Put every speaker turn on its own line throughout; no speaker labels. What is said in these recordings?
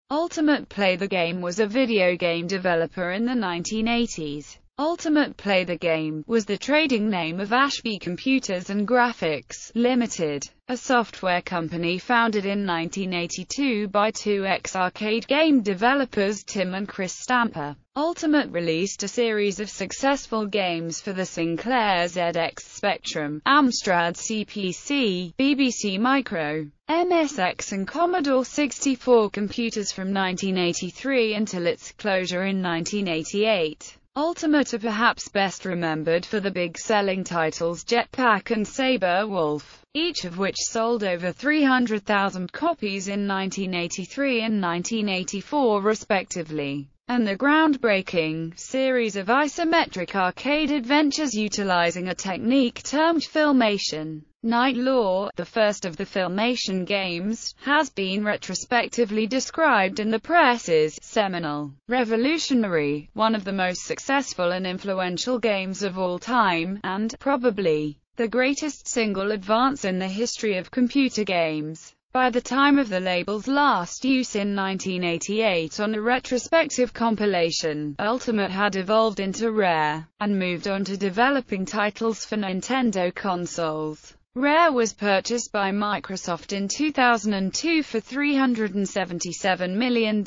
Ultimate Play the Game was a video game developer in the 1980s. Ultimate Play the Game was the trading name of Ashby Computers Graphics, Limited, a software company founded in 1982 by two ex-arcade game developers Tim and Chris Stamper. Ultimate released a series of successful games for the Sinclair ZX Spectrum, Amstrad CPC, BBC Micro, MSX and Commodore 64 computers from 1983 until its closure in 1988. Ultimate are perhaps best remembered for the big-selling titles Jetpack and Sabre Wolf, each of which sold over 300,000 copies in 1983 and 1984 respectively, and the groundbreaking series of isometric arcade adventures utilizing a technique termed Filmation. Night Law, the first of the Filmation games, has been retrospectively described in the press as seminal, revolutionary, one of the most successful and influential games of all time, and probably the greatest single advance in the history of computer games. By the time of the label's last use in 1988 on a retrospective compilation, Ultimate had evolved into Rare, and moved on to developing titles for Nintendo consoles. Rare was purchased by Microsoft in 2002 for $377 million,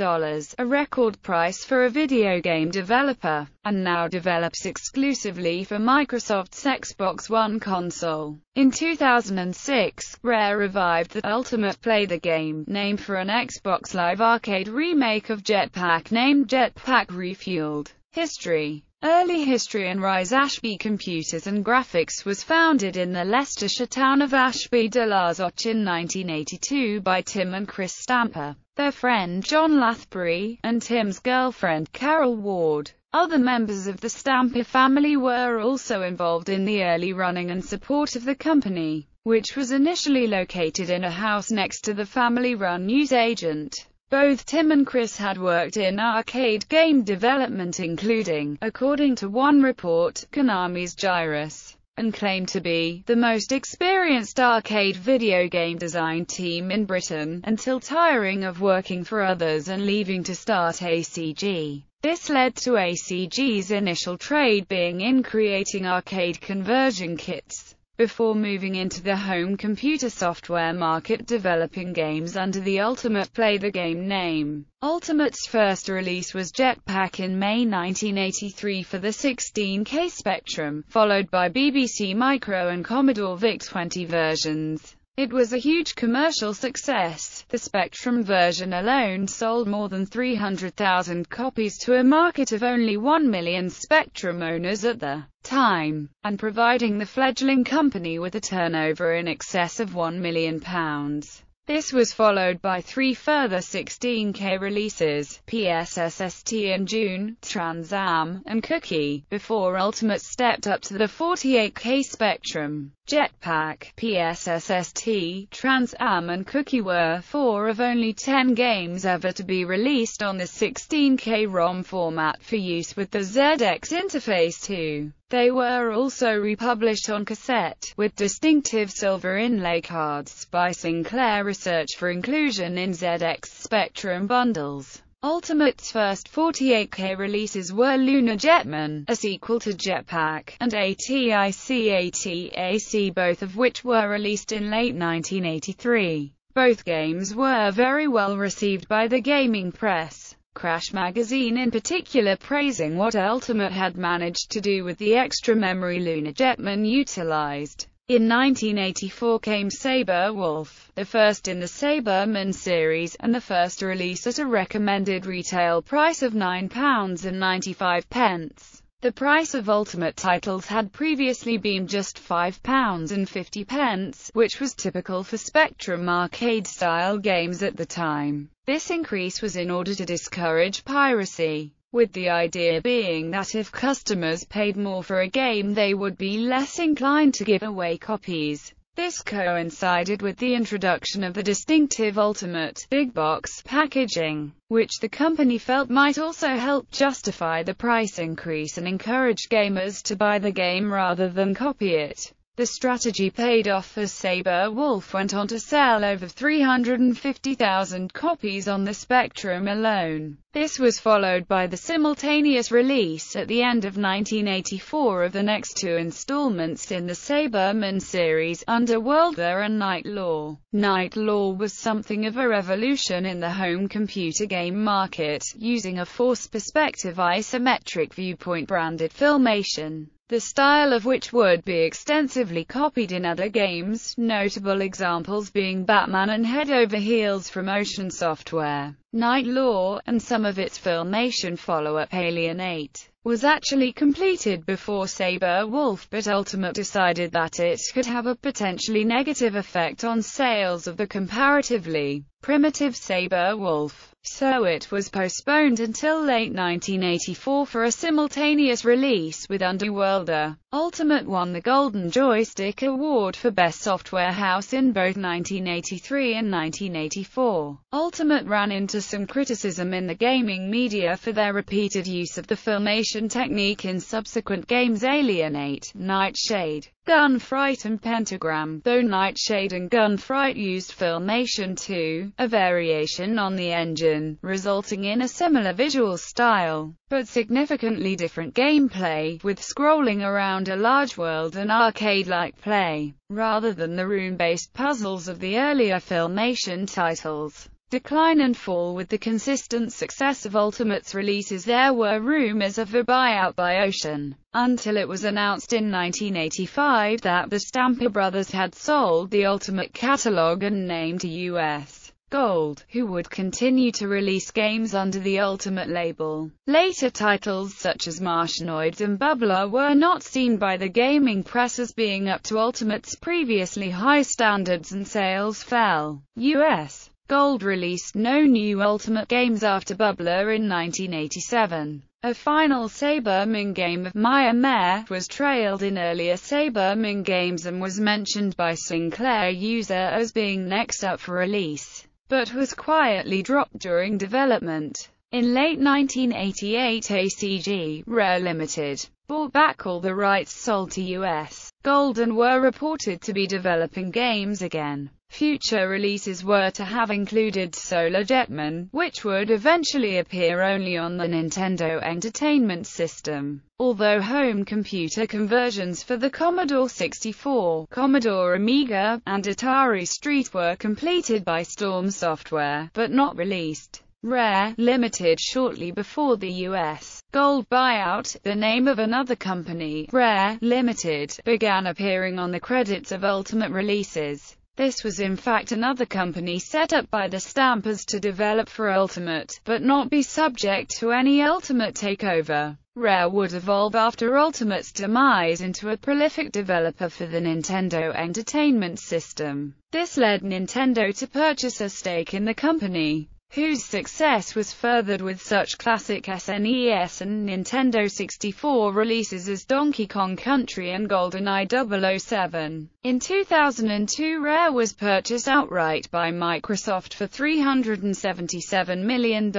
a record price for a video game developer, and now develops exclusively for Microsoft's Xbox One console. In 2006, Rare revived the Ultimate Play the Game name for an Xbox Live Arcade remake of Jetpack named Jetpack Refueled. History. Early history and rise. Ashby Computers Graphics was founded in the Leicestershire town of Ashby de la Zouch in 1982 by Tim and Chris Stamper, their friend John Lathbury, and Tim's girlfriend Carol Ward. Other members of the Stamper family were also involved in the early running and support of the company, which was initially located in a house next to the family-run newsagent. Both Tim and Chris had worked in arcade game development including, according to one report, Konami's Gyruss, and claimed to be the most experienced arcade video game design team in Britain, until tiring of working for others and leaving to start ACG. This led to ACG's initial trade being in creating arcade conversion kits, before moving into the home computer software market developing games under the Ultimate Play the Game name. Ultimate's first release was Jetpack in May 1983 for the 16K Spectrum, followed by BBC Micro and Commodore VIC-20 versions. It was a huge commercial success. The Spectrum version alone sold more than 300,000 copies to a market of only 1 million Spectrum owners at the time, and providing the fledgling company with a turnover in excess of £1 million. This was followed by three further 16K releases, PSSST in June, Trans Am, and Cookie, before Ultimate stepped up to the 48K Spectrum. Jetpack, PSSST, Trans Am and Cookie were four of only 10 games ever to be released on the 16K ROM format for use with the ZX interface too. They were also republished on cassette, with distinctive silver inlay cards, by Sinclair Research for inclusion in ZX Spectrum bundles. Ultimate's first 48K releases were Lunar Jetman, a sequel to Jetpack, and ATIC, both of which were released in late 1983. Both games were very well received by the gaming press, Crash magazine in particular praising what Ultimate had managed to do with the extra memory Lunar Jetman utilized. In 1984 came Sabre Wolf, the first in the Saberman series, and the first release at a recommended retail price of £9.95. The price of Ultimate titles had previously been just £5.50, which was typical for Spectrum arcade-style games at the time. This increase was in order to discourage piracy, with the idea being that if customers paid more for a game they would be less inclined to give away copies. This coincided with the introduction of the distinctive Ultimate big box packaging, which the company felt might also help justify the price increase and encourage gamers to buy the game rather than copy it. The strategy paid off as Sabre Wulf went on to sell over 350,000 copies on the Spectrum alone. This was followed by the simultaneous release at the end of 1984 of the next two installments in the Saberman series, Underworlder and Night Law. Night Law was something of a revolution in the home computer game market, using a forced perspective isometric viewpoint branded filmation, the style of which would be extensively copied in other games, notable examples being Batman and Head Over Heels from Ocean Software. Night Law, and some of its filmation follow-up Alien 8, was actually completed before Sabre Wulf, but Ultimate decided that it could have a potentially negative effect on sales of the comparatively primitive Sabre Wulf. So it was postponed until late 1984 for a simultaneous release with Underworlder. Ultimate won the Golden Joystick Award for Best Software House in both 1983 and 1984. Ultimate ran into some criticism in the gaming media for their repeated use of the filmation technique in subsequent games Alien 8, Nightshade, Gunfight and Pentagram, though Nightshade and Gunfight used filmation too, a variation on the engine, resulting in a similar visual style, but significantly different gameplay, with scrolling around a large world and arcade-like play, rather than the room-based puzzles of the earlier filmation titles. Decline and fall. With the consistent success of Ultimate's releases, there were rumors of a buyout by Ocean, until it was announced in 1985 that the Stamper brothers had sold the Ultimate catalog and name to U.S. Gold, who would continue to release games under the Ultimate label. Later titles such as Martianoids and Bubbler were not seen by the gaming press as being up to Ultimate's previously high standards, and sales fell. U.S. Gold released no new Ultimate games after Bubbler in 1987. A final Saberman game of Maya Mare was trailed in earlier Saberman games and was mentioned by Sinclair user as being next up for release, but was quietly dropped during development. In late 1988, ACG Rare Limited bought back all the rights sold to U.S. Gold and were reported to be developing games again. Future releases were to have included Solar Jetman, which would eventually appear only on the Nintendo Entertainment System, although home computer conversions for the Commodore 64, Commodore Amiga, and Atari ST were completed by Storm Software, but not released. Rare Limited shortly before the U.S. Gold buyout, the name of another company, Rare Limited, began appearing on the credits of Ultimate releases. This was in fact another company set up by the Stampers to develop for Ultimate, but not be subject to any Ultimate takeover. Rare would evolve after Ultimate's demise into a prolific developer for the Nintendo Entertainment System. This led Nintendo to purchase a stake in the company, whose success was furthered with such classic SNES and Nintendo 64 releases as Donkey Kong Country and GoldenEye 007. In 2002, Rare was purchased outright by Microsoft for $377 million,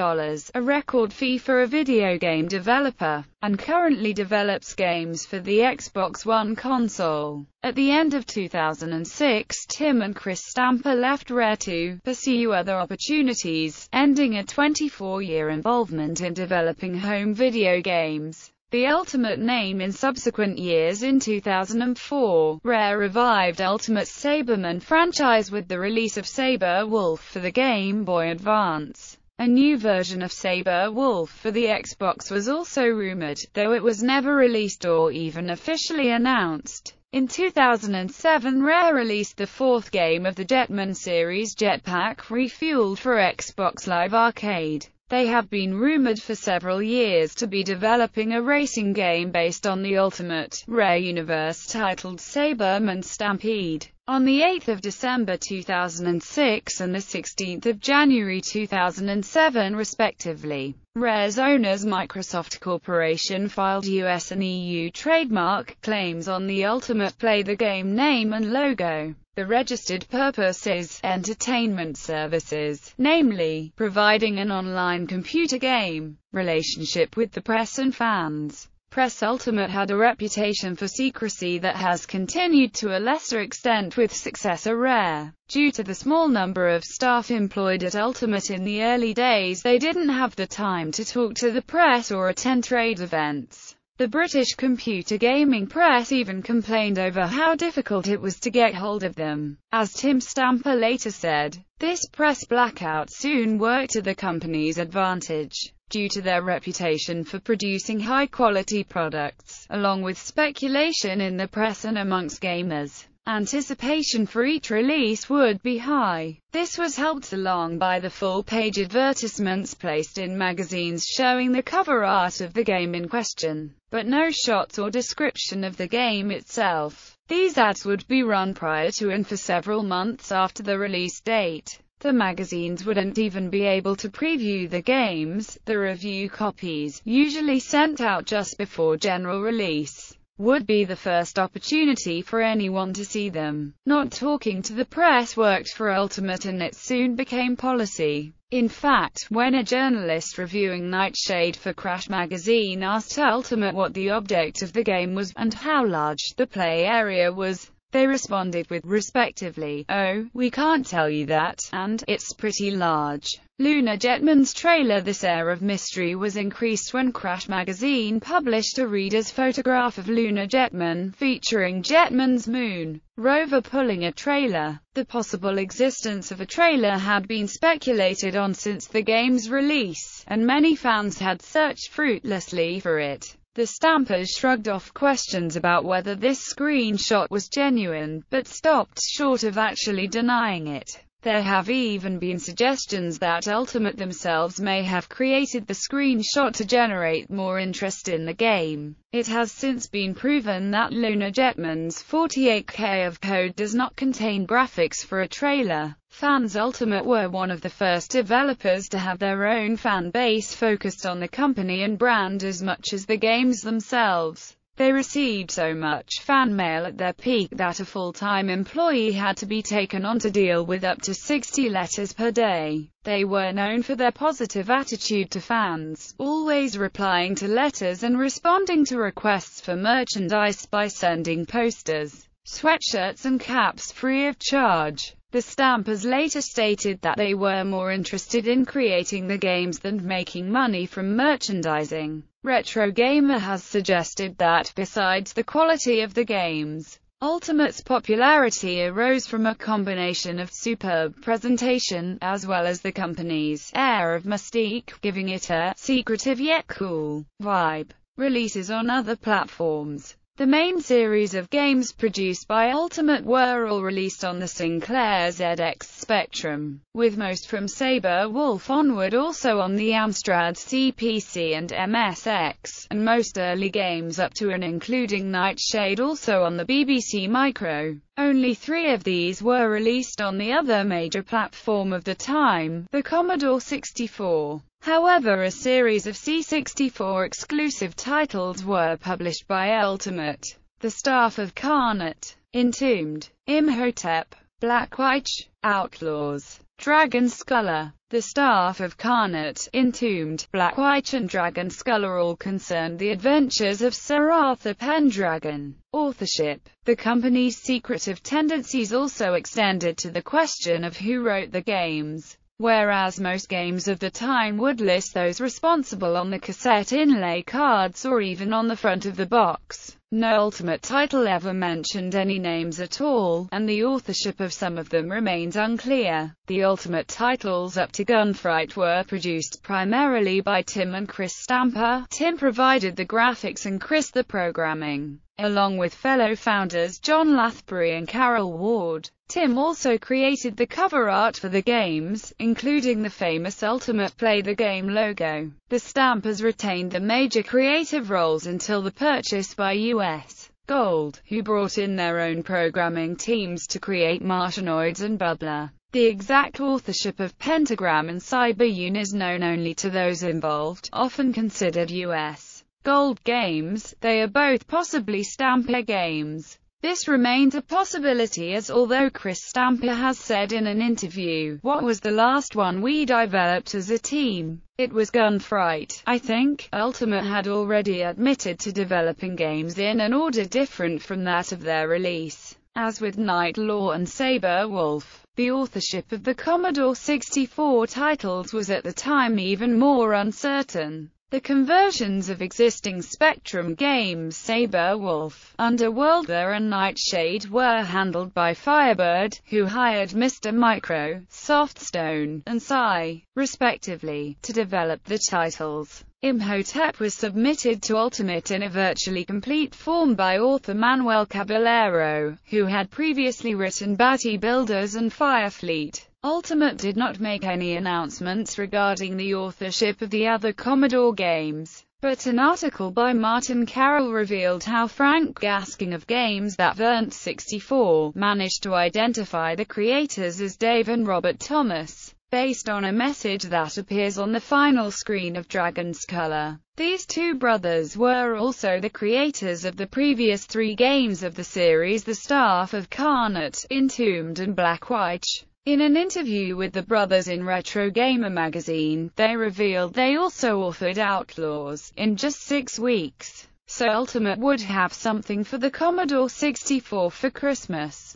a record fee for a video game developer, and currently develops games for the Xbox One console. At the end of 2006, Tim and Chris Stamper left Rare to pursue other opportunities, ending a 24-year involvement in developing home video games. The Ultimate name in subsequent years. In 2004, Rare revived Ultimate's Saberman franchise with the release of Sabre Wulf for the Game Boy Advance. A new version of Sabre Wulf for the Xbox was also rumored, though it was never released or even officially announced. In 2007, Rare released the fourth game of the Jetman series, Jetpack Refueled, for Xbox Live Arcade. They have been rumored for several years to be developing a racing game based on the Ultimate Rare universe titled Saberman Stampede. On the 8th of December 2006 and the 16th of January 2007 respectively, Rare's owners Microsoft Corporation filed US and EU trademark claims on the Ultimate Play the Game name and logo. The registered purpose is entertainment services, namely, providing an online computer game relationship with the press and fans. Press Ultimate had a reputation for secrecy that has continued to a lesser extent with successor Rare. Due to the small number of staff employed at Ultimate in the early days, they didn't have the time to talk to the press or attend trade events. The British computer gaming press even complained over how difficult it was to get hold of them. As Tim Stamper later said, this press blackout soon worked to the company's advantage, due to their reputation for producing high-quality products, along with speculation in the press and amongst gamers. Anticipation for each release would be high. This was helped along by the full-page advertisements placed in magazines showing the cover art of the game in question, but no shots or description of the game itself. These ads would be run prior to and for several months after the release date. The magazines wouldn't even be able to preview the games. The review copies, usually sent out just before general release, would be the first opportunity for anyone to see them. Not talking to the press worked for Ultimate, and it soon became policy. In fact, when a journalist reviewing Nightshade for Crash magazine asked Ultimate what the object of the game was, and how large the play area was, they responded with, respectively, "Oh, we can't tell you that," and "It's pretty large." Lunar Jetman's trailer. This air of mystery was increased when Crash magazine published a reader's photograph of Lunar Jetman, featuring Jetman's moon rover pulling a trailer. The possible existence of a trailer had been speculated on since the game's release, and many fans had searched fruitlessly for it. The Stampers shrugged off questions about whether this screenshot was genuine, but stopped short of actually denying it. There have even been suggestions that Ultimate themselves may have created the screenshot to generate more interest in the game. It has since been proven that Lunar Jetman's 48K of code does not contain graphics for a trailer. Fans Ultimate were one of the first developers to have their own fan base focused on the company and brand as much as the games themselves. They received so much fan mail at their peak that a full-time employee had to be taken on to deal with up to 60 letters per day. They were known for their positive attitude to fans, always replying to letters and responding to requests for merchandise by sending posters, sweatshirts and caps free of charge. The Stampers later stated that they were more interested in creating the games than making money from merchandising. Retro Gamer has suggested that, besides the quality of the games, Ultimate's popularity arose from a combination of superb presentation, as well as the company's air of mystique, giving it a secretive yet cool vibe. Releases on other platforms. The main series of games produced by Ultimate were all released on the Sinclair ZX Spectrum, with most from Sabre Wolf onward also on the Amstrad CPC and MSX, and most early games up to and including Nightshade also on the BBC Micro. Only 3 of these were released on the other major platform of the time, the Commodore 64. However, a series of C64 exclusive titles were published by Ultimate. The staff of Carnot, Entombed, Imhotep, Blackwitch, Outlaws, Dragon Sculler. The staff of Carnot, Entombed, Blackwitch and Dragon Sculler all concerned the adventures of Sir Arthur Pendragon. Authorship. The company's secretive tendencies also extended to the question of who wrote the games. Whereas most games of the time would list those responsible on the cassette inlay cards or even on the front of the box, no Ultimate title ever mentioned any names at all, and the authorship of some of them remains unclear. The Ultimate titles up to Gunfight were produced primarily by Tim and Chris Stamper. Tim provided the graphics and Chris the programming, along with fellow founders John Lathbury and Carol Ward. Tim also created the cover art for the games, including the famous Ultimate Play the Game logo. The Stampers retained the major creative roles until the purchase by U.S. Gold, who brought in their own programming teams to create Martianoids and Bubbler. The exact authorship of Pentagram and Cyber-Un is known only to those involved, often considered U.S. Gold games. They are both possibly Stamper games. This remains a possibility, as although Chris Stamper has said in an interview, "What was the last one we developed as a team? It was Gunfight, I think." Ultimate had already admitted to developing games in an order different from that of their release. As with Night Law and Saber Wolf, the authorship of the Commodore 64 titles was at the time even more uncertain. The conversions of existing Spectrum games, Saber Wolf, Underworlder and Nightshade, were handled by Firebird, who hired Mr. Micro, Softstone, and Psy, respectively, to develop the titles. Imhotep was submitted to Ultimate in a virtually complete form by author Manuel Caballero, who had previously written Batty Builders and Firefleet. Ultimate did not make any announcements regarding the authorship of the other Commodore games, but an article by Martin Carroll revealed how Frank Gaskin of Games That Weren't 64 managed to identify the creators as Dave and Robert Thomas, based on a message that appears on the final screen of Dragon's Color. These two brothers were also the creators of the previous 3 games of the series, the Staff of Karnat, Entombed and Blackwitch. In an interview with the brothers in Retro Gamer magazine, they revealed they also authored Outlaws in just 6 weeks, so Ultimate would have something for the Commodore 64 for Christmas.